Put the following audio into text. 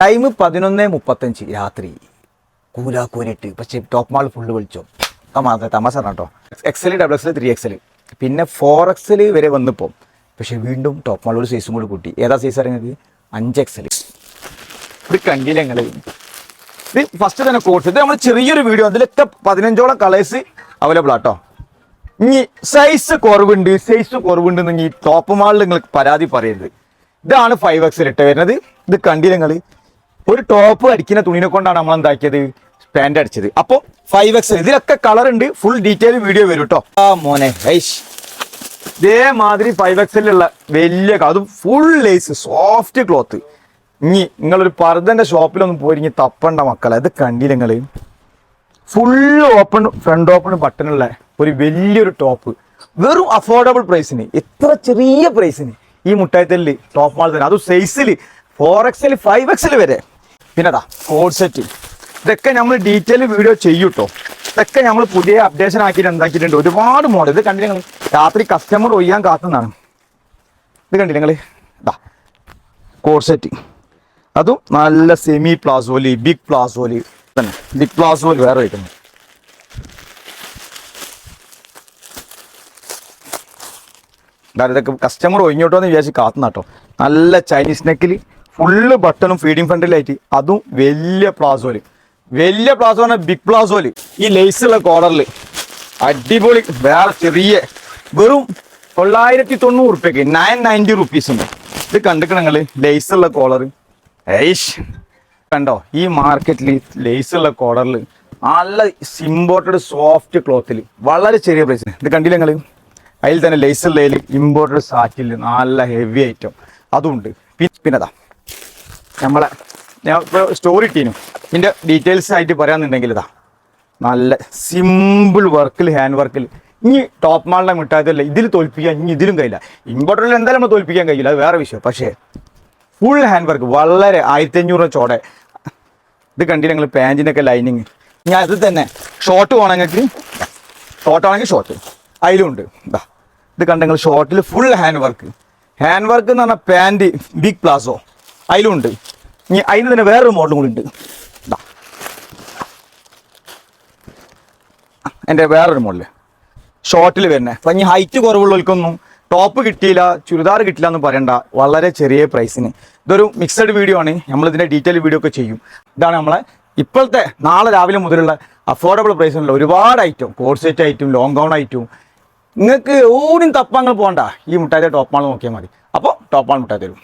Time 11:35 രാത്രി. കൂരിട്ട് പക്ഷേ top mall full വിളിച്ചോ. തമാശ കേട്ടോ. XL, XXL, 3XL പിന്നെ 4XL വരെ വന്നിപ്പോൾ. പക്ഷെ വീണ്ടും ടോപ്പ് മാൾ ഒരു സൈസും കൂടി കൂട്ടി. ഏതാ സൈസ് അറിയുന്നത്? 5XL. ഇത് കണ്ടില്ല ഞങ്ങൾ. ഇത് ഫസ്റ്റ് തന്നെ കോഴ്സ്. ഇത് നമ്മൾ ചെറിയൊരു വീഡിയോ, അതിലൊക്കെ 15ഓളം കളേഴ്സ് അവൈലബിൾ ആട്ടോ. ഇനി സൈസ് കുറവുണ്ട് ഈ ടോപ്പ് മാളിൽ നിങ്ങൾ പരാതി പറയരുത്. ഇതാണ് 5XL ഇട്ട് വരുന്നത്. ഇത് കണ്ടില്ല ഞങ്ങൾ. ഒരു ടോപ്പ് അടിക്കുന്ന തുണിനെ കൊണ്ടാണ് നമ്മൾ എന്താക്കിയത്, പാൻറ് അടിച്ചത്. അപ്പോൾ 5XL ഇതിലൊക്കെ കളർ ഉണ്ട്. ഫുൾ ഡീറ്റെയിൽ വീഡിയോ വരും കേട്ടോ. മോനെ ഹൈഷ് ഇതേമാതിരി 5XL ഉള്ള വലിയ അതും ഫുൾ ലേസ് സോഫ്റ്റ് ക്ലോത്ത്. ഇനി നിങ്ങളൊരു പർദ്ദന്റെ ഷോപ്പിലൊന്നും പോയി തപ്പണ്ട മക്കളെ. ഇത് കണ്ടില്ല നിങ്ങൾ. ഫുള്ള് ഓപ്പൺ, ഫ്രണ്ട് ഓപ്പൺ ബട്ടണുള്ള ഒരു വലിയൊരു ടോപ്പ് വെറും അഫോർഡബിൾ പ്രൈസിന്. എത്ര ചെറിയ പ്രൈസിന് ഈ മുട്ടായിത്തല്ല് ടോപ്പ് മാൾ തന്നെ. അതും സൈസിൽ 4XL 5XL വരെ. പിന്നെ അതാ കോഡ് സെറ്റ്. ഇതൊക്കെ നമ്മൾ ഡീറ്റെയിൽ വീഡിയോ ചെയ്യൂട്ടോ. ഇതൊക്കെ നമ്മൾ പുതിയ അപ്ഡേഷൻ ആക്കിയിട്ട് എന്താക്കിയിട്ടുണ്ട്. ഒരുപാട് മോഡൽ. ഇത് കണ്ടില്ല നിങ്ങൾ. രാത്രി കസ്റ്റമർ ഒയ്യാൻ കാത്തുന്നതാണ്. ഇത് കണ്ടില്ല നിങ്ങൾ. ഇതാ കോഡ് സെറ്റ്. അതും നല്ല സെമി പ്ലാസോലി, ബിഗ് പ്ലാസോലി തന്നെ. ബിഗ് പ്ലാസോലി വേറെ വയ്ക്കുന്നു. ഇതൊക്കെ കസ്റ്റമർ ഒഴിഞ്ഞോട്ടോ എന്ന് വിചാരിച്ച് കാത്തുന്നാട്ടോ. നല്ല ചൈനീസ് നെക്കിൽ ഫുള്ള് ബട്ടണും ഫീഡിങ് ഫ്രണ്ടിലായിട്ട്. അതും വലിയ പ്ലാസോല്. വലിയ പ്ലാസോ പറഞ്ഞാൽ ബിഗ് പ്ലാസോല്. ഈ ലേസുള്ള കോളറിൽ അടിപൊളി. വേറെ ചെറിയ വെറും 990 റുപ്യക്ക് 990 റുപ്പീസ് ഉണ്ട്. ഇത് കണ്ടിക്കണം നിങ്ങൾ. ലേസുള്ള കോളർ. ഏഷ് കണ്ടോ. ഈ മാർക്കറ്റിൽ ലേസുള്ള കോളറിൽ നല്ല ഇമ്പോർട്ടഡ് സോഫ്റ്റ് ക്ലോത്തിൽ വളരെ ചെറിയ പ്രൈസിന്. ഇത് കണ്ടില്ല നിങ്ങൾ. അതിൽ തന്നെ ലേസുള്ളതിൽ ഇമ്പോർട്ടഡ് സാറ്റിൽ നല്ല ഹെവി ഐറ്റം അതുണ്ട്. പിന്നെതാ നമ്മളെ ഞാൻ ഇപ്പോൾ സ്റ്റോറി ഇട്ടീനും. ഇതിൻ്റെ ഡീറ്റെയിൽസ് ആയിട്ട് പറയാന്നുണ്ടെങ്കിൽ ഇതാ നല്ല സിമ്പിൾ വർക്കിൽ, ഹാൻഡ് വർക്കിൽ. ഇനി ടോപ്പ് മാളിനെ മിട്ടായതല്ല ഇതിൽ തോൽപ്പിക്കാൻ. ഇനി ഇതിലും കഴിയില്ല. ഇമ്പോർട്ടൻ്റ് എന്തായാലും നമ്മൾ തോൽപ്പിക്കാൻ കഴിയില്ല, അത് വേറെ വിഷയം. പക്ഷേ ഫുൾ ഹാൻഡ് വർക്ക് വളരെ 1500 ചോടെ. ഇത് കണ്ടില്ല നിങ്ങൾ. പാൻറ്റിനൊക്കെ ലൈനിങ്. ഞാൻ ഇത് തന്നെ ഷോർട്ട് വേണമെങ്കിൽ ഷോർട്ട് അതിലും ഉണ്ട്. ഇതാ ഇത് കണ്ടെങ്കിൽ ഷോർട്ടിൽ full hand work. Hand work എന്ന് പറഞ്ഞാൽ പാൻറ് ബിഗ് പ്ലാസോ അതിലും ഉണ്ട്. ഇനി അതിന് തന്നെ വേറൊരു മോഡലും കൂടി ഉണ്ട്. ഇതാ എൻ്റെ വേറൊരു മോഡല് ഷോർട്ടിൽ വരുന്നത്. അപ്പം ഇനി ഹൈറ്റ് കുറവുള്ളവർക്കൊന്നും ടോപ്പ് കിട്ടിയില്ല, ചുരിദാർ കിട്ടില്ല എന്ന് പറയണ്ട. വളരെ ചെറിയ പ്രൈസിന്. ഇതൊരു മിക്സഡ് വീഡിയോ ആണ്. നമ്മളിതിൻ്റെ ഡീറ്റെയിൽ വീഡിയോ ഒക്കെ ചെയ്യും. ഇതാണ് നമ്മളെ ഇപ്പോഴത്തെ നാളെ രാവിലെ മുതലുള്ള അഫോർഡബിൾ പ്രൈസിനുള്ള ഒരുപാട് item. Code set item, long gown item. നിങ്ങൾക്ക് ഓടും തപ്പങ്ങൾ പോകണ്ട. ഈ മുട്ടായി ടോപ്പ് മാൾ നോക്കിയാൽ മതി. അപ്പോൾ ടോപ്പ് മാൾ മുട്ടായി തരും.